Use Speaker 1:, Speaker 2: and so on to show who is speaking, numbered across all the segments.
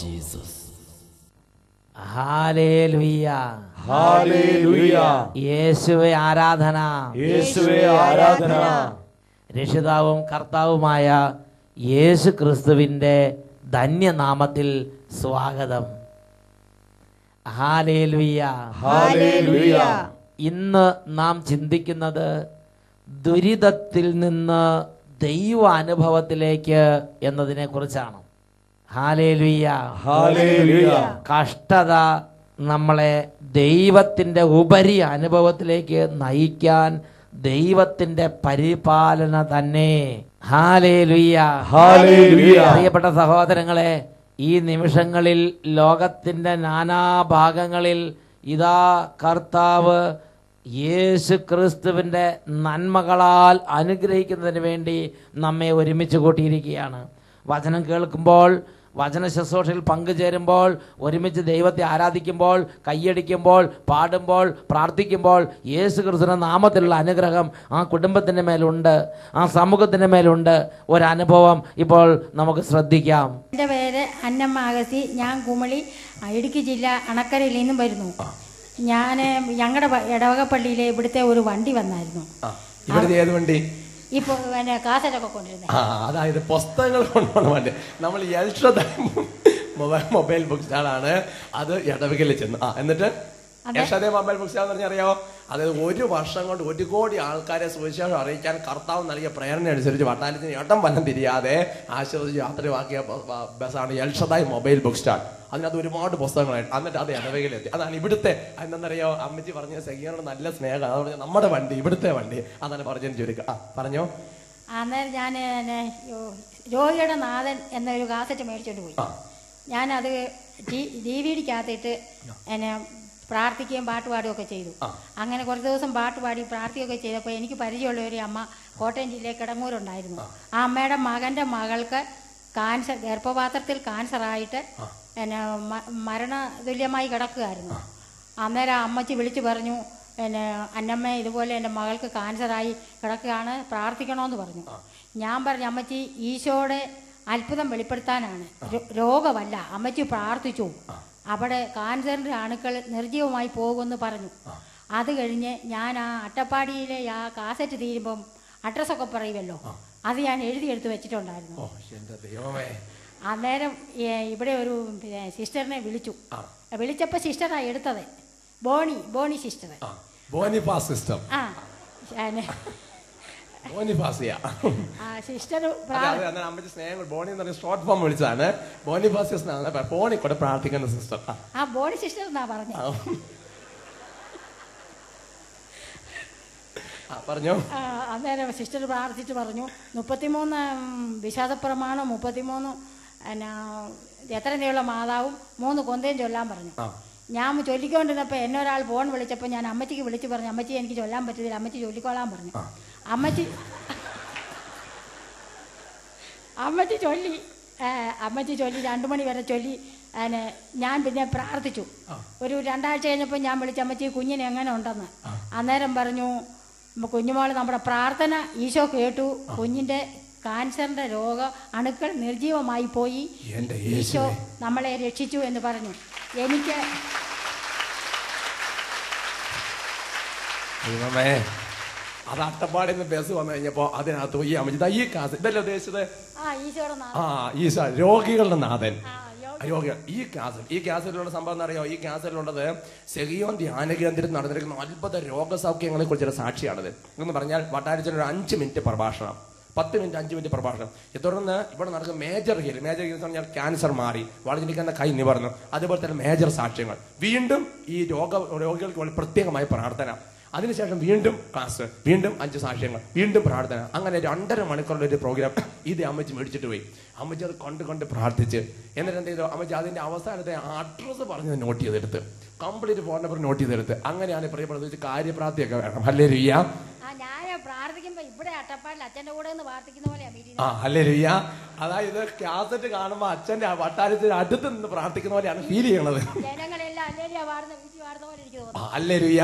Speaker 1: Jesus.
Speaker 2: Hallelujah.
Speaker 3: Hallelujah.
Speaker 2: യേശുവേ ആരാധന.
Speaker 3: യേശുവേ ആരാധന.
Speaker 2: രക്ഷിതാവും കർത്താവുമായ യേശു ക്രിസ്തുവിൻ്റെ ധന്യനാമത്തിൽ സ്വാഗതം. ഹല്ലേലൂയ.
Speaker 3: ഹല്ലേലൂയ.
Speaker 2: ഇന്ന് നാം ചിന്തിക്കുന്നത് ദുരിതത്തിൽ നിന്ന് ദൈവ അനുഭവത്തിലേക്ക് എന്നതിനെ കുറിച്ചാണ്. ഹല്ലേലൂയ.
Speaker 3: ഹല്ലേലൂയ.
Speaker 2: കഷ്ടത നമ്മളെ ദൈവത്തിൻ്റെ ഉപരി അനുഭവത്തിലേക്ക് നയിക്കാൻ ദൈവത്തിൻ്റെ പരിപാലന തന്നെ. ഹല്ലേലൂയ.
Speaker 3: ഹല്ലേലൂയ.
Speaker 2: പ്രിയപ്പെട്ട സഹോദരങ്ങളെ, ഈ നിമിഷങ്ങളിൽ ലോകത്തിൻ്റെ നാനാഭാഗങ്ങളിൽ ഇതാ കർത്താവ് യേശു ക്രിസ്തുവിൻ്റെ നന്മകളാൽ അനുഗ്രഹിക്കുന്നതിന് വേണ്ടി നമ്മെ ഒരുമിച്ച് കൂട്ടിയിരിക്കുകയാണ്. വചനം കേൾക്കുമ്പോൾ, വചന ശുശ്രൂഷയിൽ പങ്കുചേരുമ്പോൾ, ഒരുമിച്ച് ദൈവത്തെ ആരാധിക്കുമ്പോൾ, കൈയടിക്കുമ്പോൾ, പാടുമ്പോൾ, പ്രാർത്ഥിക്കുമ്പോൾ യേശു ക്രിസ്തുവിന്റെ നാമത്തിലുള്ള അനുഗ്രഹം ആ കുടുംബത്തിൻ്റെ മേലുണ്ട്, ആ സമൂഹത്തിൻ്റെ മേലുണ്ട്. ഒരനുഭവം ഇപ്പോൾ നമുക്ക് ശ്രദ്ധിക്കാം.
Speaker 4: എൻ്റെ പേര് അന്നമ്മ അഗസി. ഞാൻ കുമളി ഇടുക്കി ജില്ല അണക്കരയിൽ നിന്നും വരുന്നു. ഞാൻ ഞങ്ങളുടെ ഇടവകപ്പള്ളിയിലെ ഇവിടുത്തെ ഒരു വണ്ടി വന്നായിരുന്നു.
Speaker 3: ഇവിടുത്തെ ഏത് വണ്ടി?
Speaker 4: ഇപ്പോൾ പിന്നെ കാസറ്റൊക്കെ കൊണ്ടിരുന്നത്.
Speaker 3: അതായത് പുസ്തകങ്ങൾ കൊണ്ടുപോകണ വണ്ടി. നമ്മൾ മൊബൈൽ ബുക്ക് സ്റ്റാളാണ്. അത് ഇടവകയിൽ ചെന്നു. എന്നിട്ട് യക്ഷതേ മൊബൈൽ ബുക്ക് സ്റ്റാൾ എന്ന് പറഞ്ഞാൽ അറിയാമോ? അതായത് 1 വർഷം കൊണ്ട് 1 കോടി ആൾക്കാരെ സുവിശേഷം അറിയിക്കാൻ കർത്താവ് നൽകിയ പ്രേരണ അനുസരിച്ച് വട്ടാലത്തിന് ഇടം വല്ലം തിരിയാതെ ആശീർവദിച്ച് യാത്രയാക്കിയ ബസ്സാണ് എൽഷദായ് മൊബൈൽ ബുക്ക് സ്റ്റാൾ. അതിനകത്ത് ഒരുപാട് പുസ്തകങ്ങളായിട്ട്. എന്നിട്ട് അത് ഇടവകയിലെത്തി. അതാണ് ഇവിടുത്തെ. എന്താണെന്നറിയോ? അമ്മച്ചി പറഞ്ഞ സെഹിയോട് നല്ല സ്നേഹം. അത് പറഞ്ഞാൽ നമ്മുടെ വണ്ടി, ഇവിടുത്തെ വണ്ടി. അതാണ് പറഞ്ഞു ചുരുക്കം. പറഞ്ഞോ.
Speaker 4: അന്നേരം ഞാൻ രോഗിയുടെ നാഥൻ എന്നൊരു കാസറ്റ് മേടിച്ചോണ്ട് പോയി. ഞാനത് DVD-ക്കകത്തിട്ട് എന്നെ പ്രാർത്ഥിക്കുകയും പാട്ടുപാടുകയും ഒക്കെ ചെയ്തു. അങ്ങനെ കുറച്ച് ദിവസം പാട്ടുപാടി പ്രാർത്ഥിക്കുകയൊക്കെ ചെയ്തപ്പോൾ എനിക്ക് പരിചയമുള്ള ഒരു അമ്മ കോട്ടയം ജില്ലയിൽ കിടങ്ങൂരുണ്ടായിരുന്നു. ആ അമ്മയുടെ മകൻ്റെ മകൾക്ക് കാൻസർ, ഗർഭപാത്രത്തിൽ കാൻസറായിട്ട് പിന്നെ മരണതുല്യമായി കിടക്കുകയായിരുന്നു. അന്നേരം അമ്മച്ചി വിളിച്ചു പറഞ്ഞു, പിന്നെ അന്നമ്മ ഇതുപോലെ എൻ്റെ മകൾക്ക് കാൻസറായി കിടക്കുകയാണ്, പ്രാർത്ഥിക്കണമെന്ന് പറഞ്ഞു. ഞാൻ പറഞ്ഞു, അമ്മച്ചി ഈശോയുടെ അത്ഭുതം വെളിപ്പെടുത്താനാണ്, രോഗമല്ല. അമ്മച്ചി പ്രാർത്ഥിച്ചു. അവിടെ കാൻസറിൻ്റെ അണുക്കൾ നിർജ്ജീവമായി പോകുമെന്ന് പറഞ്ഞു. അത് കഴിഞ്ഞ് ഞാൻ ആ അട്ടപ്പാടിയിലെ ആ കാസറ്റ് തീരുമ്പം അഡ്രസ്സൊക്കെ പറയുമല്ലോ, അത് ഞാൻ എഴുതിയെടുത്ത് വെച്ചിട്ടുണ്ടായിരുന്നു. അന്നേരം ഇവിടെ ഒരു സിസ്റ്ററിനെ വിളിച്ചു. വിളിച്ചപ്പോൾ സിസ്റ്ററാണ് എടുത്തത്, Boni sister.
Speaker 3: Sister short form വിളിച്ചതാണ്. ഫോണിൽ കൂടെ പ്രാർത്ഥിക്കുന്ന സിസ്റ്റർ.
Speaker 4: ആ ബോണി സിസ്റ്റർ എന്നാ പറഞ്ഞു.
Speaker 3: പറഞ്ഞോ.
Speaker 4: അന്നേരം സിസ്റ്റർ പ്രാർത്ഥിച്ച് പറഞ്ഞു, 33 വിഷാദപ്രമാണം, 33 എത്ര നീള മാതാവും 3 കൊന്തയും ചൊല്ലാൻ പറഞ്ഞു. ഞാൻ ചൊല്ലിക്കൊണ്ടിരുന്നപ്പോൾ എന്നെ ഒരാൾ ഫോൺ വിളിച്ചപ്പോൾ ഞാൻ അമ്മച്ചിക്ക് വിളിച്ച് പറഞ്ഞു, അമ്മച്ചി എനിക്ക് ചൊല്ലാൻ പറ്റത്തില്ല, അമ്മച്ചി ചൊല്ലിക്കോളാൻ പറഞ്ഞു. അമ്മച്ചി ചൊല്ലി 2 മണി വരെ ചൊല്ലി. ഞാൻ പിന്നെ പ്രാർത്ഥിച്ചു. ഒരു 2 ആഴ്ച കഴിഞ്ഞപ്പോൾ ഞാൻ വിളിച്ച അമ്മച്ചി കുഞ്ഞിന് എങ്ങനെ ഉണ്ടെന്ന്. അന്നേരം പറഞ്ഞു, കുഞ്ഞുമോൾ നമ്മുടെ പ്രാർത്ഥന ഈശോ കേട്ടു, കുഞ്ഞിൻ്റെ കാൻസറിൻ്റെ രോഗ അണുക്കൾ നിർജ്ജീവമായി പോയി, ഈശോ നമ്മളെ രക്ഷിച്ചു എന്ന് പറഞ്ഞു. എനിക്ക്
Speaker 3: അത് അട്ടപ്പാടിൽ നിന്ന് ബസ് വന്നു കഴിഞ്ഞപ്പോ അതിനകത്ത് ഈ അമ്മച്ചി ഈ കാസറ്റ് ഇതല്ലേ ഉദ്ദേശിച്ചത്? ഈശോ രോഗികളുടെ നാഥൻ. ഈ കാസറ്റിലുള്ള സംഭവം എന്നറിയോ? ഈ കാസറ്റിലുള്ളത് സെഹിയോൻ ധ്യാന കേന്ദ്രത്തിൽ നടന്നിരിക്കുന്ന അത്ഭുത രോഗസൗഖ്യങ്ങളെ കുറിച്ചുള്ള സാക്ഷിയാണത്. എന്ന് പറഞ്ഞാൽ വട്ടാരച്ചൻ ഒരു 5 മിനിറ്റ് പ്രഭാഷണം, 10 മിനിറ്റ് 5 മിനിറ്റ് പ്രഭാഷണം. തുടർന്ന് ഇവിടെ നടക്കുന്ന മേജർ ഹീൽ എന്ന് പറഞ്ഞാൽ ക്യാൻസർ മാറി, വളഞ്ഞിരിക്കുന്ന കൈ നിവർന്നു. അതുപോലെ തന്നെ മേജർ സാക്ഷ്യങ്ങൾ. വീണ്ടും ഈ രോഗികൾക്ക് പ്രത്യേകമായ പ്രാർത്ഥന. അതിനുശേഷം വീണ്ടും ക്ലാസ്, വീണ്ടും 5 സാക്ഷ്യങ്ങൾ, വീണ്ടും പ്രാർത്ഥന. അങ്ങനെ 2.5 മണിക്കൂറുള്ള ഒരു പ്രോഗ്രാം ഇത് അമ്മച്ചി മേടിച്ചിട്ട് പോയി. അമ്മച്ചി അത് കൊണ്ട് പ്രാർത്ഥിച്ച് എന്നിട്ട് എന്ത് ചെയ്തു? അമ്മച്ചി അതിന്റെ അവസാനത്തെ അഡ്രസ്സ് പറഞ്ഞ് നോട്ട് ചെയ്തെടുത്ത്, കംപ്ലീറ്റ് ഫോൺ നമ്പർ നോട്ട് ചെയ്തെടുത്ത്. അങ്ങനെയാണ് പ്രിയപ്പെട്ടത്, കാര്യപ്രാപ്തിയൊക്കെ വേണം. ഹല്ലേലൂയ. ഹല്ലേലൂയ. അതായത് കാസറ്റ് കാണുമ്പോ അച്ഛന്റെ വട്ടാരത്തിന് അടുത്ത് നിന്ന് പ്രാർത്ഥിക്കുന്ന പോലെയാണ് ഫീൽ ചെയ്യണത്. ഹല്ലേലൂയ.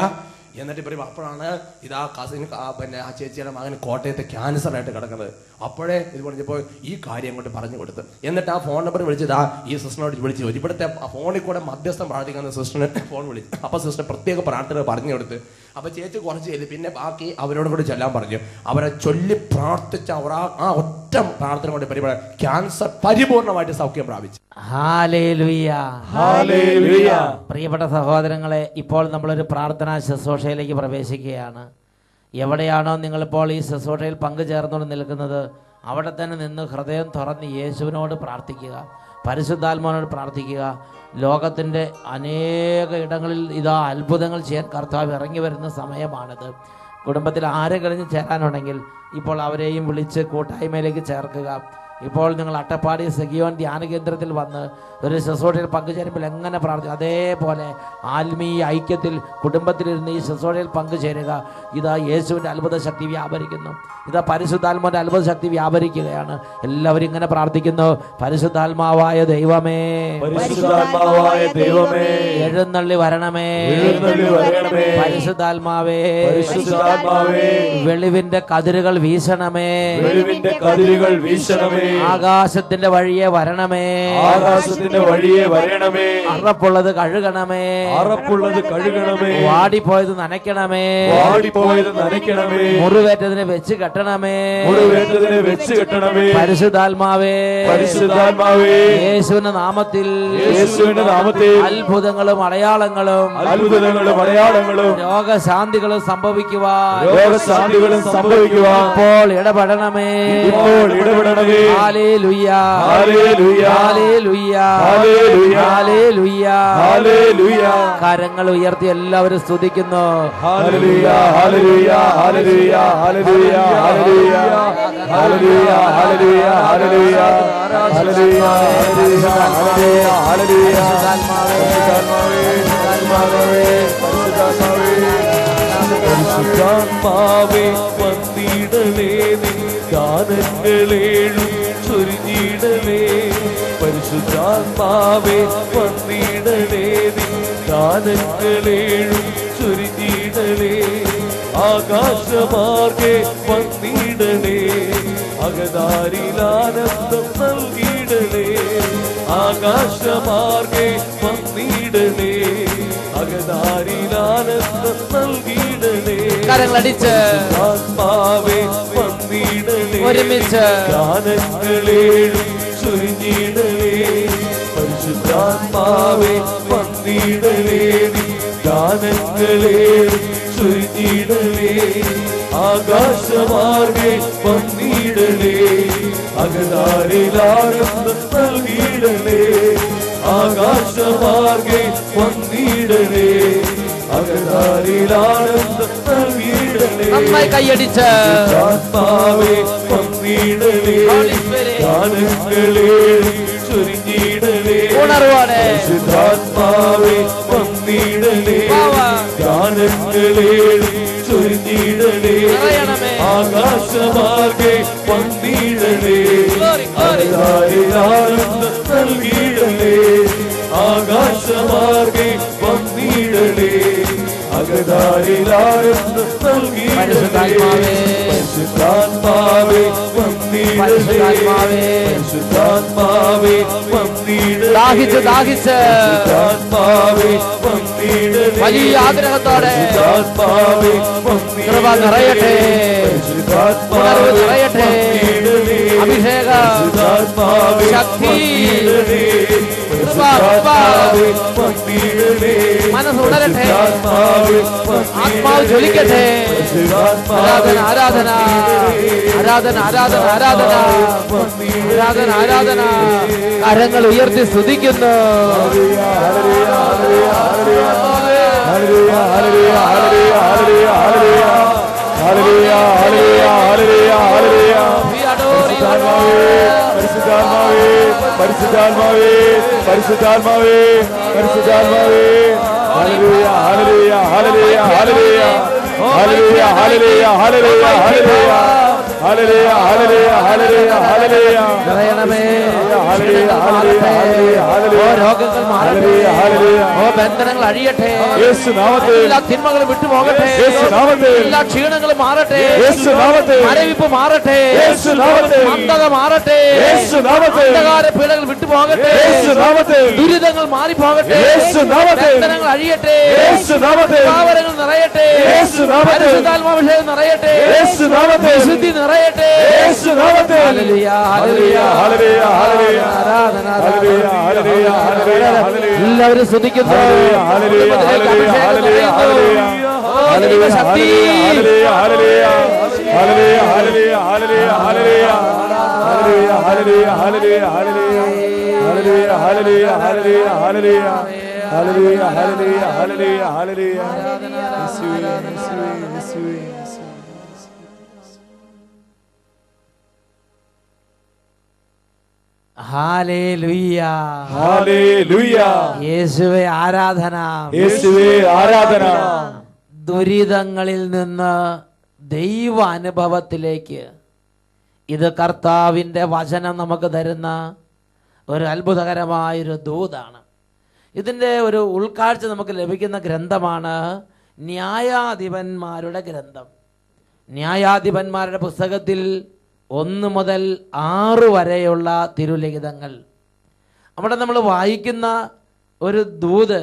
Speaker 3: എന്നിട്ട് ഇവർ അപ്പോഴാണ് ഇതാ കസിൻ പിന്നെ ആ ചേച്ചിയുടെ മകൻ കോട്ടയത്ത് ക്യാൻസർ ആയിട്ട് കിടക്കുന്നത്. അപ്പോഴേ ഇത് പറഞ്ഞപ്പോൾ ഈ കാര്യം കൊണ്ട് പറഞ്ഞു കൊടുത്ത്. എന്നിട്ട് ആ ഫോൺ നമ്പർ വിളിച്ചതാ ഈ സിസ്റ്ററിനോട് വിളിച്ചു. ഇവിടുത്തെ ഫോണിൽ കൂടെ മധ്യസ്ഥം പ്രാർത്ഥിക്കുന്ന സിസ്റ്ററിന് ഫോൺ വിളിച്ചു. അപ്പൊ സിസ്റ്റർ പ്രത്യേക പ്രാർത്ഥന പറഞ്ഞു കൊടുത്ത്. അപ്പൊ ചേച്ചി കുറച്ച് ചെയ്ത് പിന്നെ ബാക്കി അവരോടും കൂടി ചെല്ലാൻ പറഞ്ഞു. അവരെ ചൊല്ലി പ്രാർത്ഥിച്ച അവർ ആ ഒറ്റ പ്രാർത്ഥന കൊണ്ട് പരിപാടി ക്യാൻസർ പരിപൂർണമായിട്ട് സൗഖ്യം പ്രാപിച്ചു.
Speaker 2: ഹല്ലേലൂയ,
Speaker 1: ഹല്ലേലൂയ.
Speaker 2: പ്രിയപ്പെട്ട സഹോദരങ്ങളെ, ഇപ്പോൾ നമ്മളൊരു പ്രാർത്ഥനാ ശുശ്രൂഷയിലേക്ക് പ്രവേശിക്കുകയാണ്. എവിടെയാണോ നിങ്ങളിപ്പോൾ ഈ ശുശ്രൂഷയിൽ പങ്കുചേർന്നുകൊണ്ട് നിൽക്കുന്നത് അവിടെ തന്നെ നിന്ന് ഹൃദയം തുറന്ന് യേശുവിനോട് പ്രാർത്ഥിക്കുക, പരിശുദ്ധാത്മാവിനോട് പ്രാർത്ഥിക്കുക. ലോകത്തിൻ്റെ അനേക ഇടങ്ങളിൽ ഇതാ അത്ഭുതങ്ങൾ ചെയ്യാൻ കർത്താവ് ഇറങ്ങി വരുന്ന സമയമാണിത്. കുടുംബത്തിൽ ആരെങ്കിലും ചേരാനുണ്ടെങ്കിൽ ഇപ്പോൾ അവരെയും വിളിച്ച് കൂട്ടായ്മയിലേക്ക് ചേർക്കുക. ഇപ്പോൾ നിങ്ങൾ അട്ടപ്പാടി സഗിയോൻ ധ്യാന കേന്ദ്രത്തിൽ വന്ന് ഒരു ശുശ്രൂഷയിൽ പങ്കുചേരുമ്പോൾ എങ്ങനെ പ്രാർത്ഥിക്കും അതേപോലെ ആത്മീയ ഐക്യത്തിൽ കുടുംബത്തിലിരുന്ന് ഈ ശുശ്രൂഷയിൽ പങ്കുചേരുക. ഇതാ യേശുവിൻ്റെ അത്ഭുത ശക്തി വ്യാപരിക്കുന്നു. ഇതാ പരിശുദ്ധാത്മാവിൻ്റെ അത്ഭുത ശക്തി വ്യാപരിക്കുകയാണ്. എല്ലാവരും ഇങ്ങനെ പ്രാർത്ഥിക്കുന്നു. പരിശുദ്ധാത്മാവായ ദൈവമേ,
Speaker 1: പരിശുദ്ധാത്മാവായ ദൈവമേ,
Speaker 2: എഴുന്നള്ളി വരണമേ. പരിശുദ്ധാത്മാവേ,
Speaker 1: പരിശുദ്ധാത്മാവേ,
Speaker 2: വെളിവിന്റെ കതിരുകൾ വീശണമേ.
Speaker 1: വെളിവിന്റെ കതിരുകൾ വീശണമേ.
Speaker 2: ആകാശത്തിന്റെ വഴിയെ വരണമേ.
Speaker 1: ആകാശത്തിന്റെ വഴിയെ വരണമേ.
Speaker 2: അറപ്പുള്ളത് കഴുകണമേ.
Speaker 1: അറപ്പുള്ളത് കഴുകണമേ.
Speaker 2: വാടിപ്പോയത് നനയ്ക്കണമേ.
Speaker 1: വാടിപ്പോയത് നനയ്ക്കണമേ.
Speaker 2: മുറിവേറ്റതിനെ വെച്ച് കെട്ടണമേ.
Speaker 1: മുറിവേറ്റതിനെ വെച്ച് കെട്ടണമേ.
Speaker 2: പരിശുദ്ധാത്മാവേ,
Speaker 1: പരിശുദ്ധാത്മാവേ,
Speaker 2: യേശുവിന്റെ നാമത്തിൽ,
Speaker 1: യേശുവിന്റെ നാമത്തിൽ
Speaker 2: അത്ഭുതങ്ങളും അടയാളങ്ങളും
Speaker 1: അത്ഭുതങ്ങളും അടയാളങ്ങളും
Speaker 2: രോഗശാന്തികളും സംഭവിക്കുവാൻ,
Speaker 1: രോഗശാന്തികളും സംഭവിക്കുവാൻ
Speaker 2: ഇപ്പോൾ ഇടപെടണമേ.
Speaker 1: ഇപ്പോൾ ഇടപെടണമേ.
Speaker 2: ഹല്ലേലൂയ,
Speaker 1: ഹല്ലേലൂയ,
Speaker 2: ഹല്ലേലൂയ,
Speaker 1: ഹല്ലേലൂയ,
Speaker 2: ഹല്ലേലൂയ,
Speaker 1: ഹല്ലേലൂയ.
Speaker 2: കരങ്ങൾ ഉയർത്തി എല്ലാവരും സ്തുതിക്കുന്നു.
Speaker 1: ഹല്ലേലൂയ, ഹല്ലേലൂയ, ഹല്ലേലൂയ, ഹല്ലേലൂയ, ഹല്ലേലൂയ, ഹല്ലേലൂയ, ഹല്ലേലൂയ, ഹല്ലേലൂയ, ഹല്ലേലൂയ, ഹല്ലേലൂയ, ഹല്ലേലൂയ. പരിശുദ്ധാത്മാവേ, പരിശുദ്ധാത്മാവേ, പരിശുദ്ധാത്മാവേ, വന്നിടണേ നിൻ ഗാനങ്ങളേഴും ചൊരിഞ്ഞിടണേ. പരിശുദ്ധാത്മാവേ, വന്നിടണേ നിൻ ഗാനങ്ങളേഴും ചൊരിഞ്ഞിടണേ. ആകാശമാർഗെ വന്നിടണേ, അകതാരിലാനന്ദം നൽകിയിടണേ. ആകാശമാർഗെ വന്നിടണേ, അകതാരിലാനന്ദം നൽകിയിടണേ.
Speaker 2: കരങ്ങളടിച്ച്
Speaker 1: ആത്മാവേ വന്നിടണേ,
Speaker 2: ഒരുമിച്ച്
Speaker 1: ഗാനങ്ങളേഴും ചൊരിഞ്ഞിടണേ. പരിശുദ്ധാത്മാവേ വന്നിടണേ, ഗാനങ്ങളേഴും ചൊരിഞ്ഞിടണേ. ആകാശമാർഗെ വന്നിടണേ, അകതാരിലാനന്ദം നൽകിയിടണേ. ആകാശമാർഗെ വന്നിടണേ, അകതാരിലാനന്ദം നൽകിയിടണേ.
Speaker 2: നന്നായി കൈയടിച്ച്
Speaker 1: ആത്മാവേ വന്നിടണേ, ഗാനങ്ങളേഴും ചൊരിഞ്ഞിടണേ.
Speaker 2: ഉണർവാണ്.
Speaker 1: പരിശുദ്ധാത്മാവേ വന്നിടണേ, ഗാനങ്ങളേഴും ചൊരിഞ്ഞിടണേ. ആകാശമാർഗെ വന്നിടണേ, അകതാരിലാനന്ദം നൽകിയിടണേ. ആകാശമാർഗെ വന്നിടണേ, അകതാരിലാനന്ദം നൽകിയിടണേ.
Speaker 2: പരിശുദ്ധാത്മാവേ,
Speaker 1: പരിശുദ്ധാത്മാവേ വന്നിടണേ, പരിശുദ്ധാത്മാവേ വന്നിടണേ.
Speaker 2: ദാഹിച്ച് ദാഹിച്ച്
Speaker 1: പരിശുദ്ധാത്മാവേ വന്നിടണേ,
Speaker 2: വലിയ ആഗ്രഹത്തോടെ
Speaker 1: പരിശുദ്ധാത്മാവേ
Speaker 2: കൃപ നിറയട്ടെ, ഉണർവ് നിറയട്ടെ, അഭിഷേകം,
Speaker 1: പരിശുദ്ധാത്മാവേ
Speaker 2: ശക്തി,
Speaker 1: വന്നിടണേ,
Speaker 2: കൃപ,
Speaker 1: പരിശുദ്ധാത്മാവേ വന്നിടണേ.
Speaker 2: മനസ്സുണരട്ടെ,
Speaker 1: പരിശുദ്ധാത്മാവേ
Speaker 2: ആത്മാവ് ജ്വലിക്കട്ടെ. ആരാധന ആരാധന ആരാധന ആരാധന ആരാധന ആരാധന ആരാധന. കരങ്ങൾ ഉയർത്തി സ്തുതിക്കുന്നു.
Speaker 1: പരിശുദ്ധാത്മാവേ, പരിശുദ്ധാത്മാവേ, പരിശുദ്ധാത്മാവേ, പരിശുദ്ധാത്മാവേ. ഹല്ലേലൂയ, ഹല്ലേലൂയ, ഹല്ലേലൂയ, ഹല്ലേലൂയ, ഹല്ലേലൂയ, ഹല്ലേലൂയ, ഹല്ലേലൂയ, ഹല്ലേലൂയ, ഹല്ലേലൂയ, ഹല്ലേലൂയ, ഹല്ലേലൂയ, ഹല്ലേലൂയ.
Speaker 2: നിറയണമേ.
Speaker 1: ഹല്ലേലൂയ, ഹല്ലേലൂയ, ഹല്ലേലൂയ, ഹല്ലേലൂയ.
Speaker 2: ഓ രോഗങ്ങൾ മാറട്ടെ, ഓ ബന്ധനങ്ങൾ അഴിയട്ടെ, എല്ലാ തിന്മകളും വിട്ടുപോകട്ടെ, എല്ലാ ക്ഷീണങ്ങളും മാറട്ടെ, മരവിപ്പ് മാറട്ടെ, മന്ദത മാറട്ടെ, അന്ധകാര പീഡകൾ വിട്ടുപോകട്ടെ, ദുരിതങ്ങൾ മാറിപ്പോകട്ടെ, ബന്ധനങ്ങൾ അഴിയട്ടെ, പാവനങ്ങൾ നിറയട്ടെ, പരിശുദ്ധാത്മാഭിഷേകം നിറയട്ടെ, വിശുദ്ധി നിറയട്ടെ. എല്ലാവരും സ്തുതിക്കുന്നു. യേശുവേ ആരാധന, യേശുവേ ആരാധന. ദുരിതങ്ങളിൽ നിന്ന് ദൈവ അനുഭവത്തിലേക്ക് ഇത് കർത്താവിൻ്റെ വചനം നമുക്ക് തരുന്ന ഒരു അത്ഭുതകരമായൊരു ദൂതാണ്. ഇതിൻ്റെ ഒരു ഉൾക്കാഴ്ച നമുക്ക് ലഭിക്കുന്ന ഗ്രന്ഥമാണ് ന്യായാധിപന്മാരുടെ ഗ്രന്ഥം. ന്യായാധിപന്മാരുടെ പുസ്തകത്തിൽ 1 മുതൽ 6 വരെയുള്ള തിരുലിഖിതങ്ങൾ. അവിടെ നമ്മൾ വായിക്കുന്ന ഒരു ദൂത്,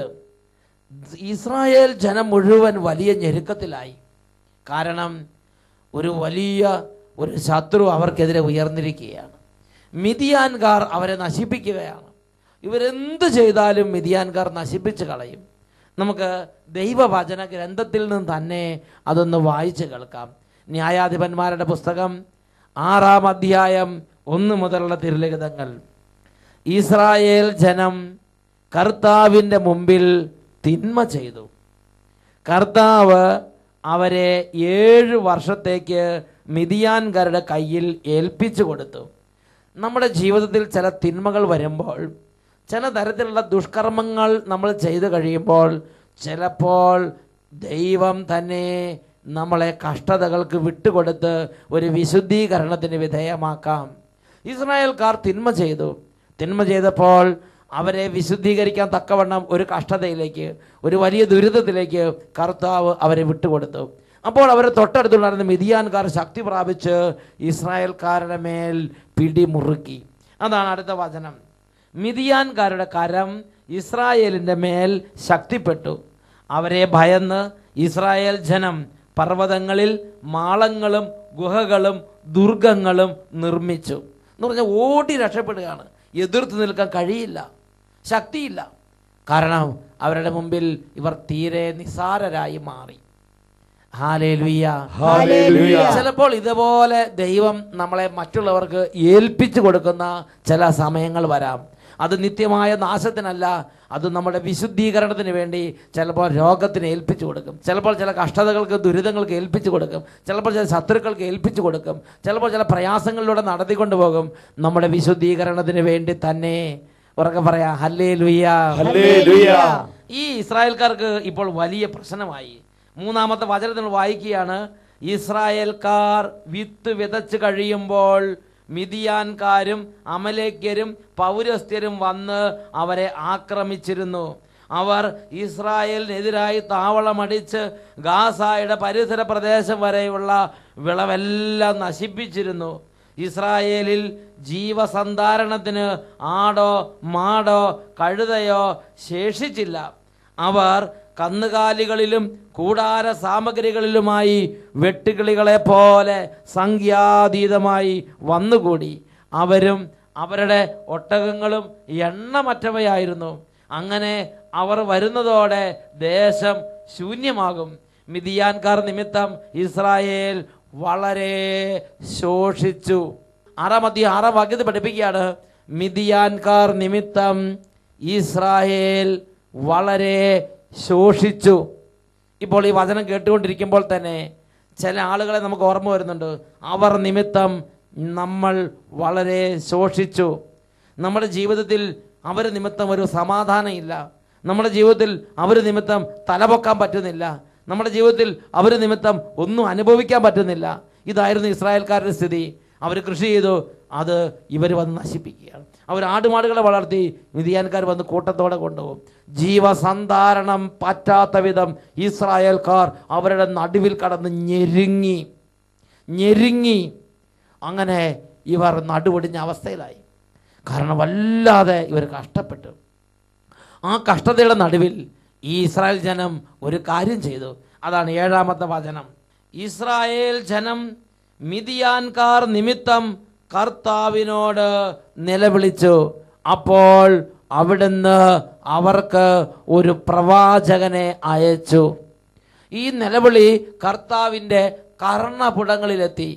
Speaker 2: ഇസ്രായേൽ ജനം മുഴുവൻ വലിയ ഞെരുക്കത്തിലായി. കാരണം ഒരു വലിയ ഒരു ശത്രു അവർക്കെതിരെ ഉയർന്നിരിക്കുകയാണ്. മിദിയാൻകാർ അവരെ നശിപ്പിക്കുകയാണ്. ഇവരെന്ത് ചെയ്താലും മിദിയാൻകാർ നശിപ്പിച്ച് കളയും. നമുക്ക് ദൈവവചന ഗ്രന്ഥത്തിൽ നിന്ന് തന്നെ അതൊന്ന് വായിച്ച് കേൾക്കാം. ന്യായാധിപന്മാരുടെ പുസ്തകം 6-ാം അധ്യായം 1 മുതലുള്ള തിരുലിഖിതങ്ങൾ. ഇസ്രായേൽ ജനം കർത്താവിൻ്റെ മുമ്പിൽ തിന്മ ചെയ്തു. കർത്താവ് അവരെ 7 വർഷത്തേക്ക് മിദിയാൻകാരുടെ കയ്യിൽ ഏൽപ്പിച്ചു കൊടുത്തു. നമ്മുടെ ജീവിതത്തിൽ ചില തിന്മകൾ വരുമ്പോൾ, ചില തരത്തിലുള്ള ദുഷ്കർമ്മങ്ങൾ നമ്മൾ ചെയ്തു കഴിയുമ്പോൾ, ചിലപ്പോൾ ദൈവം തന്നെ നമ്മളെ കഷ്ടതകൾക്ക് വിട്ടുകൊടുത്ത് ഒരു വിശുദ്ധീകരണത്തിന് വിധേയമാക്കാം. ഇസ്രായേൽക്കാർ തിന്മ ചെയ്തു. തിന്മ ചെയ്തപ്പോൾ അവരെ വിശുദ്ധീകരിക്കാൻ തക്കവണ്ണം ഒരു കഷ്ടതയിലേക്ക്, ഒരു വലിയ ദുരിതത്തിലേക്ക് കർത്താവ് അവരെ വിട്ടുകൊടുത്തു. അപ്പോൾ അവർ തൊട്ടടുത്തുണ്ടായിരുന്ന മിദിയാൻകാർ ശക്തി പ്രാപിച്ച് ഇസ്രായേൽക്കാരുടെ മേൽ പിടിമുറുക്കി. അതാണ് അടുത്ത വചനം. മിദിയാൻകാരുടെ കരം ഇസ്രായേലിൻ്റെ മേൽ ശക്തിപ്പെട്ടു. അവരെ ഭയന്ന് ഇസ്രായേൽ ജനം പർവ്വതങ്ങളിൽ മാളങ്ങളും ഗുഹകളും ദുർഗങ്ങളും നിർമ്മിച്ചു. എന്ന് പറഞ്ഞാൽ ഓടി രക്ഷപ്പെടുകയാണ്. എതിർത്ത് നിൽക്കാൻ കഴിയില്ല, ശക്തിയില്ല. കാരണം അവരുടെ മുമ്പിൽ ഇവർ തീരെ നിസാരരായി മാറി. Hallelujah, hallelujah. ചിലപ്പോൾ ഇതുപോലെ ദൈവം നമ്മളെ മറ്റുള്ളവർക്ക് ഏൽപ്പിച്ചു കൊടുക്കുന്ന ചില സമയങ്ങൾ വരാം. അത് നിത്യമായ നാശത്തിനല്ല, അത് നമ്മുടെ വിശുദ്ധീകരണത്തിന് വേണ്ടി ചിലപ്പോൾ രോഗത്തിന് ഏൽപ്പിച്ചു കൊടുക്കും, ചിലപ്പോൾ ചില കഷ്ടതകൾക്ക് ദുരിതങ്ങൾക്ക് ഏൽപ്പിച്ചു കൊടുക്കും, ചിലപ്പോൾ ചില ശത്രുക്കൾക്ക് ഏൽപ്പിച്ചു കൊടുക്കും, ചിലപ്പോൾ ചില പ്രയാസങ്ങളിലൂടെ നടത്തിക്കൊണ്ടു പോകും. നമ്മുടെ വിശുദ്ധീകരണത്തിന് വേണ്ടി തന്നെ. ഉറക്കെ പറയാം ഹല്ലേലൂയ, ഹല്ലേലൂയ. ഈ ഇസ്രായേൽക്കാർക്ക് ഇപ്പോൾ വലിയ പ്രശ്നമായി. 3-ാമത്തെ വചനത്തിൽ വായിക്കുകയാണ്, ഇസ്രായേൽക്കാർ വിത്ത് വിതച്ച് കഴിയുമ്പോൾ മിദിയാൻകാരും അമലേക്യരും പൗരസ്ത്യരും വന്ന് അവരെ ആക്രമിച്ചിരുന്നു. അവർ ഇസ്രായേലിനെതിരായി താവളമടിച്ച് ഗാസയുടെ പരിസര പ്രദേശം വരെയുള്ള വിളവെല്ലാം നശിപ്പിച്ചിരുന്നു. ഇസ്രായേലിൽ ജീവസന്ധാരണത്തിന് ആടോ മാടോ കഴുതയോ ശേഷിച്ചില്ല. അവർ കന്നുകാലികളിലും കൂടാര സാമഗ്രികളിലുമായി വെട്ടുകിളികളെ പോലെ സംഖ്യാതീതമായി വന്നുകൂടി. അവരും അവരുടെ ഒട്ടകങ്ങളും എണ്ണമറ്റവയായിരുന്നു. അങ്ങനെ അവർ വരുന്നതോടെ ദേശം ശൂന്യമാകും. മിദിയാൻകാർ നിമിത്തം ഇസ്രായേൽ വളരെ ശോഷിച്ചു. 6-ാം വാക്യത്തിൽ പഠിപ്പിക്കുകയാണ്, മിദിയാൻകാർ നിമിത്തം ഇസ്രായേൽ വളരെ ശോഷിച്ചു. ഇപ്പോൾ ഈ വചനം കേട്ടുകൊണ്ടിരിക്കുമ്പോൾ തന്നെ ചില ആളുകളെ നമുക്ക് ഓർമ്മ വരുന്നുണ്ട്. അവർ നിമിത്തം നമ്മൾ വളരെ ശോഷിച്ചു. നമ്മുടെ ജീവിതത്തിൽ അവർ നിമിത്തം ഒരു സമാധാനം ഇല്ല. നമ്മുടെ ജീവിതത്തിൽ അവർ നിമിത്തം തലപൊക്കാൻ പറ്റുന്നില്ല. നമ്മുടെ ജീവിതത്തിൽ അവർ നിമിത്തം ഒന്നും അനുഭവിക്കാൻ പറ്റുന്നില്ല. ഇതായിരുന്നു ഇസ്രായേൽക്കാരുടെ സ്ഥിതി. അവർ കൃഷി ചെയ്തു, അത് ഇവർ വന്ന് നശിപ്പിക്കുകയാണ്. അവർ ആടുമാടുകളെ വളർത്തി മിദ്യാൻകാർ വന്ന് കൂട്ടത്തോടെ കൊണ്ടുപോകും. ജീവസന്ധാരണം പറ്റാത്ത വിധം ഇസ്രായേൽക്കാർ അവരുടെ നടുവിൽ കടന്ന് ഞെരുങ്ങി അങ്ങനെ ഇവർ നടുവൊടിഞ്ഞ അവസ്ഥയിലായി. കാരണം വല്ലാതെ ഇവർ കഷ്ടപ്പെട്ടു. ആ കഷ്ടതയുടെ നടുവിൽ ഈ ഇസ്രായേൽ ജനം ഒരു കാര്യം ചെയ്തു. അതാണ് 7-ാമത്തെ വചനം. ഇസ്രായേൽ ജനം മിദ്യാൻകാർ നിമിത്തം കർത്താവിനോട് നിലവിളിച്ചു. അപ്പോൾ അവിടുന്ന് അവർക്ക് ഒരു പ്രവാചകനെ അയച്ചു. ഈ നിലവിളി കർത്താവിൻ്റെ കർണപുടങ്ങളിലെത്തി.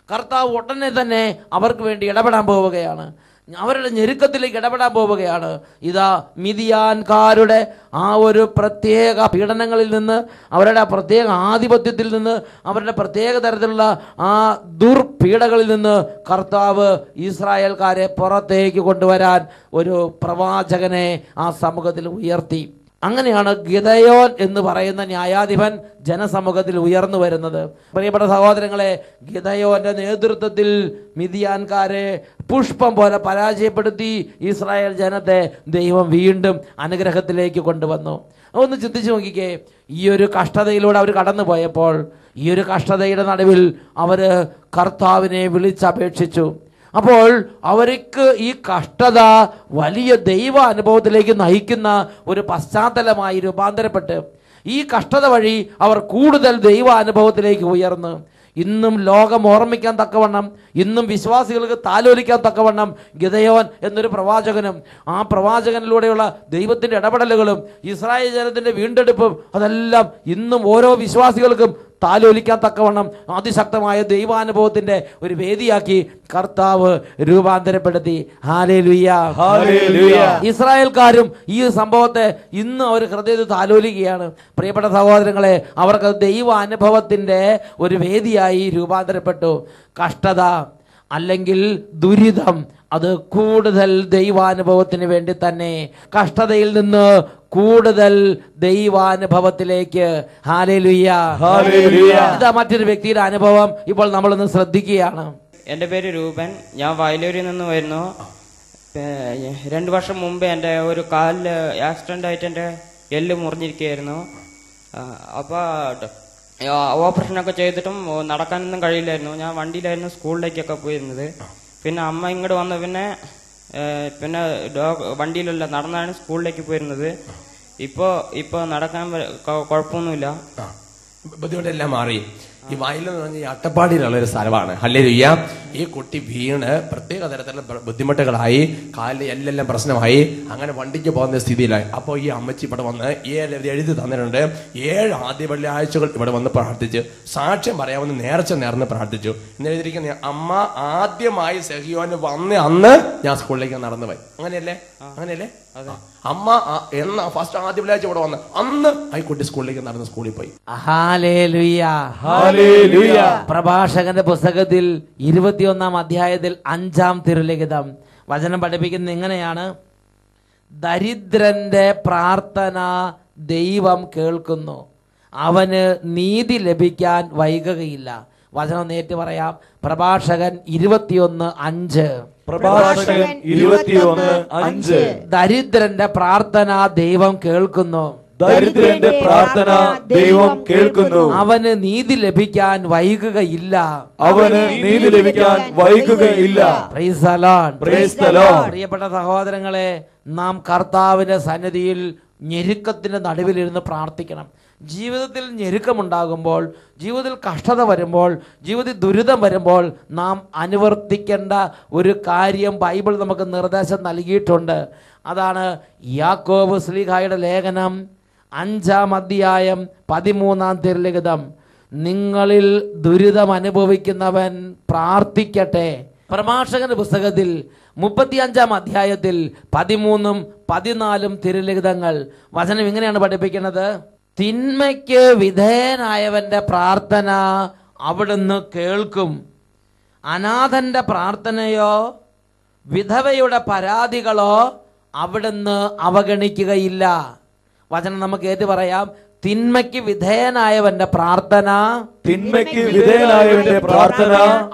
Speaker 2: കർത്താവ് ഉടനെ തന്നെ അവർക്ക് വേണ്ടി ഇടപെടാൻ പോവുകയാണ്. അവരുടെ ഞെരുക്കത്തിലേക്ക് ഇടപെടാൻ പോവുകയാണ്. ഇതാ മിദ്യാൻകാരുടെ ആ ഒരു പ്രത്യേക പീഡനങ്ങളിൽ നിന്ന്, അവരുടെ പ്രത്യേക ആധിപത്യത്തിൽ നിന്ന്, അവരുടെ പ്രത്യേക തരത്തിലുള്ള ആ ദുർപീഡകളിൽ നിന്ന് കർത്താവ് ഇസ്രായേൽക്കാരെ പുറത്തേക്ക് കൊണ്ടുവരാൻ ഒരു പ്രവാചകനെ ആ സമൂഹത്തിൽ ഉയർത്തി. അങ്ങനെയാണ് ഗിദെയോൻ എന്ന് പറയുന്ന ന്യായാധിപൻ ജനസമൂഹത്തിൽ ഉയർന്നു വരുന്നത്. പ്രിയപ്പെട്ട സഹോദരങ്ങളെ, ഗിദെയോന്റെ നേതൃത്വത്തിൽ മിദ്യാൻകാരെ പുഷ്പം പോലെ പരാജയപ്പെടുത്തി ഇസ്രായേൽ ജനത്തെ ദൈവം വീണ്ടും അനുഗ്രഹത്തിലേക്ക് കൊണ്ടുവന്നു. ഒന്ന് ചിന്തിച്ചു നോക്കിക്കേ, ഈ ഒരു കഷ്ടതയിലൂടെ അവർ കടന്നു പോയപ്പോൾ, ഈ ഒരു കഷ്ടതയുടെ നടുവിൽ അവർ കർത്താവിനെ വിളിച്ചപേക്ഷിച്ചു. അപ്പോൾ അവർക്ക് ഈ കഷ്ടത വലിയ ദൈവ അനുഭവത്തിലേക്ക് നയിക്കുന്ന ഒരു പശ്ചാത്തലമായി രൂപാന്തരപ്പെട്ട് ഈ കഷ്ടത വഴി അവർ കൂടുതൽ ദൈവ അനുഭവത്തിലേക്ക് ഉയർന്നു. ഇന്നും ലോകം ഓർമ്മിക്കാൻ തക്കവണ്ണം, ഇന്നും വിശ്വാസികൾക്ക് താലോലിക്കാൻ തക്കവണ്ണം ഗിദെയോൻ എന്നൊരു പ്രവാചകനും ആ പ്രവാചകനിലൂടെയുള്ള ദൈവത്തിൻ്റെ ഇടപെടലുകളും ഇസ്രായേൽ ജനത്തിൻ്റെ വീണ്ടെടുപ്പും അതെല്ലാം ഇന്നും ഓരോ വിശ്വാസികൾക്കും താലോലിക്കാൻ തക്കവണ്ണം അതിശക്തമായ ദൈവാനുഭവത്തിൻ്റെ ഒരു വേദിയാക്കി കർത്താവ് രൂപാന്തരപ്പെടുത്തി. Hallelujah, hallelujah. ഇസ്രായേൽക്കാരും ഈ സംഭവത്തെ ഇന്ന് അവർ ഹൃദയത്തിൽ താലോലിക്കുകയാണ്. പ്രിയപ്പെട്ട സഹോദരങ്ങളെ, അവർക്ക് ദൈവ അനുഭവത്തിൻ്റെ ഒരു വേദിയായി രൂപാന്തരപ്പെട്ടു. കഷ്ടത അല്ലെങ്കിൽ ദുരിതം അത് കൂടുതൽ ദൈവാനുഭവത്തിന് വേണ്ടി തന്നെ, കഷ്ടതയിൽ നിന്ന് കൂടുതൽ ദൈവാനുഭവത്തിലേക്ക്. Hallelujah, hallelujah. ഇതാ മറ്റൊരു വ്യക്തിയുടെ അനുഭവം ഇപ്പോൾ നമ്മളൊന്ന് ശ്രദ്ധിക്കുകയാണ്.
Speaker 5: എൻ്റെ പേര് രൂപൻ. ഞാൻ വയലൂരിൽ നിന്ന് വരുന്നു. 2 വർഷം മുമ്പ് എൻ്റെ ഒരു കാലിൽ ആക്സിഡന്റ് ആയിട്ട് എൻ്റെ എല്ല് മുറിഞ്ഞിരിക്കുകയായിരുന്നു. അപ്പോൾ ഓപ്പറേഷനൊക്കെ ചെയ്തിട്ടും നടക്കാനൊന്നും കഴിയില്ലായിരുന്നു. ഞാൻ വണ്ടിയിലായിരുന്നു സ്കൂളിലേക്കൊക്കെ പോയിരുന്നത്. പിന്നെ അമ്മ ഇങ്ങോട്ട് വന്ന പിന്നെ വണ്ടിയിലല്ല, നടന്നാണ് സ്കൂളിലേക്ക് പോയിരുന്നത്. ഇപ്പൊ നടക്കാൻ കുഴപ്പമൊന്നുമില്ല,
Speaker 3: ബുദ്ധിമുട്ടെല്ലാം മാറി. ഈ വയലെന്ന് പറഞ്ഞാൽ ഈ അട്ടപ്പാടിയിലുള്ള ഒരു സ്ഥലമാണ്. ഹല്ലേലൂയ. ഈ കുട്ടി വീണ് പ്രത്യേക തരത്തിലുള്ള ബുദ്ധിമുട്ടുകളായി, കാലിൽ എല്ലാം പ്രശ്നമായി, അങ്ങനെ വണ്ടിക്ക് പോകുന്ന സ്ഥിതിയിലായി. അപ്പോൾ ഈ അമ്മച്ചി ഇവിടെ വന്ന് എഴുതി തന്നിട്ടുണ്ട്. 7 ആദ്യ വെള്ളിയാഴ്ചകൾ ഇവിടെ വന്ന് പ്രാർത്ഥിച്ച് സാക്ഷ്യം പറയാമെന്ന് നേർന്ന് പ്രാർത്ഥിച്ചു. എന്ന് എഴുതിയിരിക്കുന്ന അമ്മ ആദ്യമായി സെഹിയോന് വന്ന അന്ന് ഞാൻ സ്കൂളിലേക്ക് നടന്നു പോയി. അങ്ങനെയല്ലേ? അമ്മ എന്ന ഫസ്റ്റ് ആദ്യ വെള്ളിയാഴ്ച ഇവിടെ വന്ന് അന്ന് ഈ കുട്ടി സ്കൂളിലേക്ക് നടന്ന് സ്കൂളിൽ പോയി.
Speaker 2: ഹല്ലേലൂയ, ഹല്ലേലൂയ. പ്രഭാഷകന്റെ പുസ്തകത്തിൽ 21-ാം അധ്യായത്തിൽ 5-ാം തിരുലിഖിതം വചനം പഠിപ്പിക്കുന്നത് ഇങ്ങനെയാണ്: ദരിദ്രന്റെ പ്രാർത്ഥന ദൈവം കേൾക്കുന്നു, അവന് നീതി ലഭിക്കാൻ വൈകുകയില്ല. വചനം നേരിട്ട് പറയാം. പ്രഭാഷകൻ 21:5.
Speaker 1: പ്രഭാഷകൻ 21:5.
Speaker 2: ദരിദ്രന്റെ പ്രാർത്ഥന ദൈവം കേൾക്കുന്നു,
Speaker 1: ദരിദ്രന്റെ പ്രാർത്ഥന ദൈവം കേൾക്കുന്നു,
Speaker 2: അവന് നീതി ലഭിക്കാൻ വൈകുകയില്ല,
Speaker 1: അവന് നീതി ലഭിക്കാൻ വൈകുകയില്ല.
Speaker 2: Praise the Lord,
Speaker 1: praise the Lord.
Speaker 2: പ്രിയപ്പെട്ട സഹോദരങ്ങളെ, നാം കർത്താവിന്റെ സന്നിധിയിൽ ഞെരുക്കത്തിന്റെ നടുവിലിരുന്ന് പ്രാർത്ഥിക്കണം. ജീവിതത്തിൽ ഞെരുക്കമുണ്ടാകുമ്പോൾ, ജീവിതത്തിൽ കഷ്ടത വരുമ്പോൾ, ജീവിതത്തിൽ ദുരിതം വരുമ്പോൾ നാം അനുവർത്തിക്കേണ്ട ഒരു കാര്യം ബൈബിൾ നമുക്ക് നിർദ്ദേശം നൽകിയിട്ടുണ്ട്. അതാണ് യാക്കോബ് ശ്ലീഹായുടെ ലേഖനം 5-ാം അധ്യായം 13-ാം തിരുലിഖിതം. നിങ്ങളിൽ ദുരിതം അനുഭവിക്കുന്നവൻ പ്രാർത്ഥിക്കട്ടെ. പ്രഭാഷകന്റെ പുസ്തകത്തിൽ 35-ാം അധ്യായത്തിൽ 13-ഉം 14-ഉം തിരുലിഖിതങ്ങൾ വചനം ഇങ്ങനെയാണ് പഠിപ്പിക്കുന്നത്: തിന്മയ്ക്ക് വിധേയനായവന്റെ പ്രാർത്ഥന അവിടുന്ന് കേൾക്കും, അനാഥന്റെ പ്രാർത്ഥനയോ വിധവയുടെ പരാതികളോ അവിടുന്ന് അവഗണിക്കുകയില്ല. വചനം നമുക്ക് ഏറ്റു പറയാം: തിന്മയ്ക്ക് വിധേയനായവന്റെ പ്രാർത്ഥന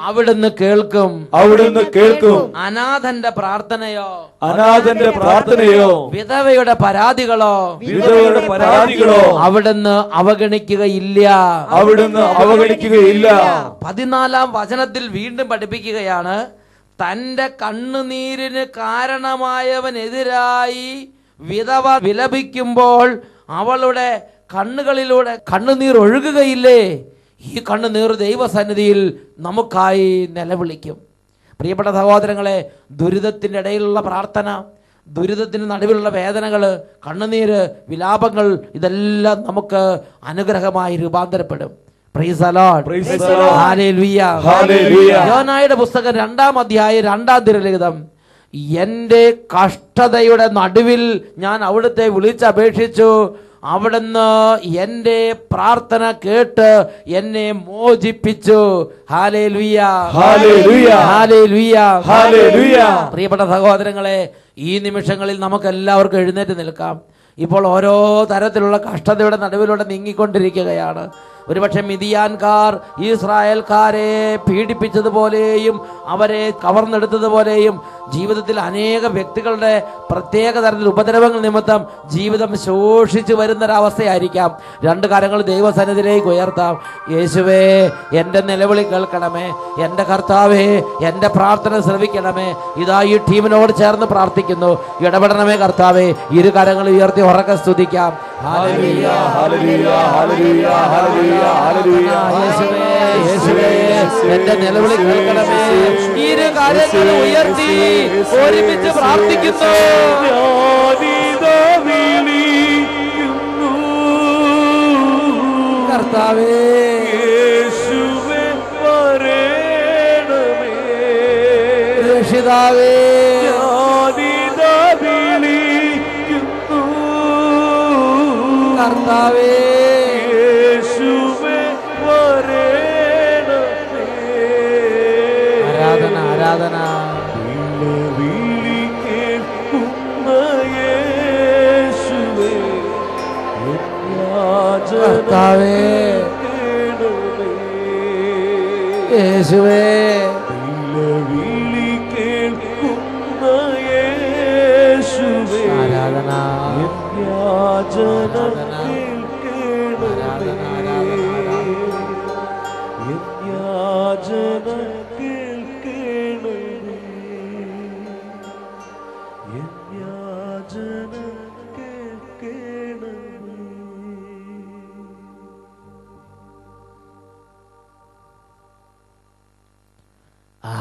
Speaker 2: അവിടുന്ന് കേൾക്കും. അനാഥന്റെ പ്രാർത്ഥനയോ വിധവയുടെ പരാതികളോ അവിടുന്ന് അവഗണിക്കുകയില്ല. 14-ാം വചനത്തിൽ വീണ്ടും പഠിപ്പിക്കുകയാണ്, തന്റെ കണ്ണുനീരിന് കാരണമായവനെതിരായി വിധവ വിലപിക്കുമ്പോൾ അവളുടെ കണ്ണുകളിലൂടെ കണ്ണുനീർ ഒഴുകുകയില്ലേ? ഈ കണ്ണുനീർ ദൈവസന്നിധിയിൽ നമുക്കായി നിലവിളിക്കും. പ്രിയപ്പെട്ട സഹോദരങ്ങളെ, ദുരിതത്തിൻ്റെ ഇടയിലുള്ള പ്രാർത്ഥന, ദുരിതത്തിന് നടുവിലുള്ള വേദനകൾ, കണ്ണുനീര്, വിലാപങ്ങൾ, ഇതെല്ലാം നമുക്ക് അനുഗ്രഹമായി രൂപാന്തരപ്പെടും. യോനായുടെ പുസ്തകം 2-ാം അധ്യായം 2-ാം തിരുലിഖിതം, എന്റെ കഷ്ടതയുടെ നടുവിൽ ഞാൻ അവിടുത്തെ വിളിച്ചപേക്ഷിച്ചു, അവിടുന്ന് എന്റെ പ്രാർത്ഥന കേട്ട് എന്നെ മോചിപ്പിച്ചു. ഹല്ലേലൂയ, ഹല്ലേലൂയ, ഹല്ലേലൂയ, ഹല്ലേലൂയ. പ്രിയപ്പെട്ട സഹോദരങ്ങളെ, ഈ നിമിഷങ്ങളിൽ നമുക്ക് എല്ലാവർക്കും എഴുന്നേറ്റ് നിൽക്കാം. ഇപ്പോൾ ഓരോ തരത്തിലുള്ള കഷ്ടതയുടെ നടുവിലൂടെ നീങ്ങിക്കൊണ്ടിരിക്കുകയാണ്. ഒരുപക്ഷെ മിദിയാൻകാർ ഇസ്രായേൽക്കാരെ പീഡിപ്പിച്ചതുപോലെയും അവരെ കവർന്നെടുത്തതുപോലെയും ജീവിതത്തിൽ അനേക വ്യക്തികളുടെ പ്രത്യേക തരത്തിൽ ഉപദ്രവങ്ങൾ നിമിത്തം ജീവിതം ശോഷിച്ചു വരുന്നൊരവസ്ഥയായിരിക്കാം. 2 കാര്യങ്ങൾ ദൈവസന്നിധിയിലേക്ക് ഉയർത്താം. യേശുവേ, എൻ്റെ നിലവിളി കേൾക്കണമേ. എൻ്റെ കർത്താവേ, എൻ്റെ പ്രാർത്ഥന ശ്രവിക്കണമേ. ഇതാ ഈ ടീമിനോട് ചേർന്ന് പ്രാർത്ഥിക്കുന്നു. ഇടപെടണമേ കർത്താവേ. 2 കാര്യങ്ങൾ ഉയർത്തി ഉറക്കെ സ്തുതിക്കാം. ഹല്ലേലൂയ, ഹല്ലേലൂയ, ഹല്ലേലൂയ, ഹല്ലേലൂയ, ഹല്ലേലൂയ. യേശുവേ, യേശുവേ, എൻ്റെ നിലവിളി കേൾക്കണമേ. 2 കാര്യങ്ങൾ ഉയർത്തി ഒരുമിച്ച് പ്രാർത്ഥിക്കുന്നു. കർത്താവേ, യേശുവേ വരേണമേ. രക്ഷിതാവേ, കർത്താവേ, യേശുവേ വരേണമേ. ആരാധന, ആരാധന. കർത്താവേ, യേശുവേ, ആരാധന,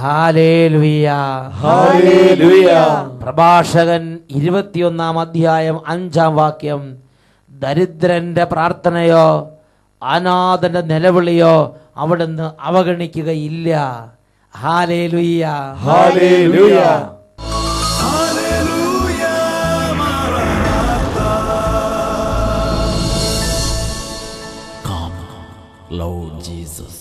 Speaker 2: ഹല്ലേലൂയ, ഹല്ലേലൂയ. പ്രഭാഷകൻ 21-ാം അധ്യായം 5-ാം വാക്യം, ദരിദ്രന്റെ പ്രാർത്ഥനയോ അനാഥന്റെ നിലവിളിയോ അവിടുന്ന് അവഗണിക്കുകയില്ല. ഹല്ലേലൂയ, ഹല്ലേലൂയ. Come, Lord Jesus.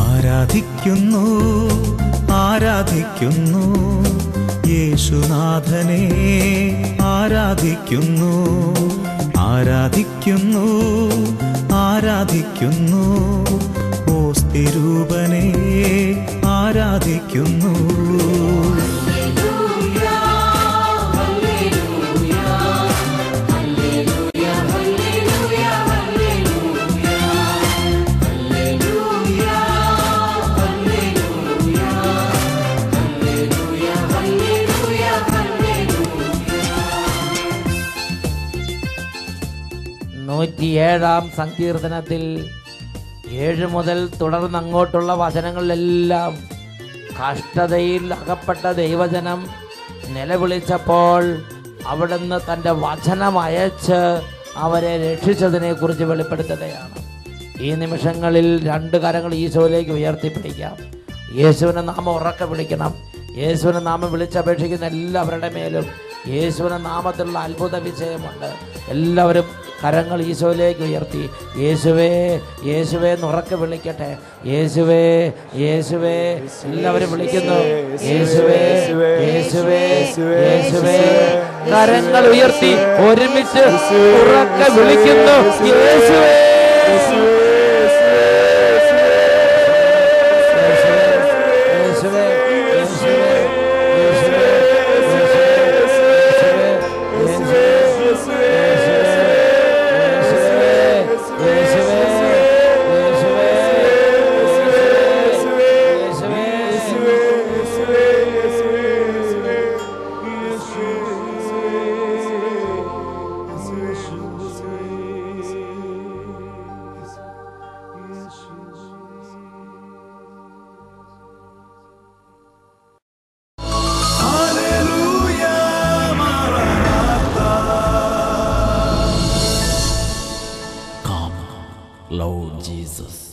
Speaker 6: ആരാധിക്കുന്നു, ആരാധിക്കുന്നു യേശുനാഥനെ, ആരാധിക്കുന്നു, ആരാധിക്കുന്നു, ആരാധിക്കുന്നു ഓസ്തിരൂപനെ, ആരാധിക്കുന്നു.
Speaker 2: ാം സങ്കീർത്തനത്തിൽ 7 മുതൽ തുടർന്ന് അങ്ങോട്ടുള്ള വചനങ്ങളിലെല്ലാം കഷ്ടതയിൽ അകപ്പെട്ട ദൈവജനം നിലവിളിച്ചപ്പോൾ അവിടുന്ന് തൻ്റെ വചനം അയച്ച് അവരെ രക്ഷിച്ചതിനെ കുറിച്ച് വെളിപ്പെടുത്തുകയാണ്. ഈ നിമിഷങ്ങളിൽ 2 കരങ്ങൾ ഈശോയിലേക്ക് ഉയർത്തിപ്പിടിക്കാം. യേശുവിനെ നാമം ഉറക്കെ വിളിക്കണം. യേശുവിനെ നാമം വിളിച്ചപേക്ഷിക്കുന്ന എല്ലാവരുടെ മേലും യേശുവിനെ നാമത്തിലുള്ള അത്ഭുത വിജയമുണ്ട്. എല്ലാവരും കരങ്ങൾ ഈശോയിലേക്ക് ഉയർത്തി യേശുവേ യേശുവേ എന്ന് ഉറക്കെ വിളിക്കട്ടെ. യേശുവേ യേശുവേ എല്ലാവരും വിളിക്കുന്നു. യേശുവേ യേശുവേ യേശുവേ കരങ്ങൾ ഉയർത്തി ഒരുമിച്ച് ഉറക്കെ വിളിക്കുന്നു. യേശുവേ
Speaker 6: Lord Jesus.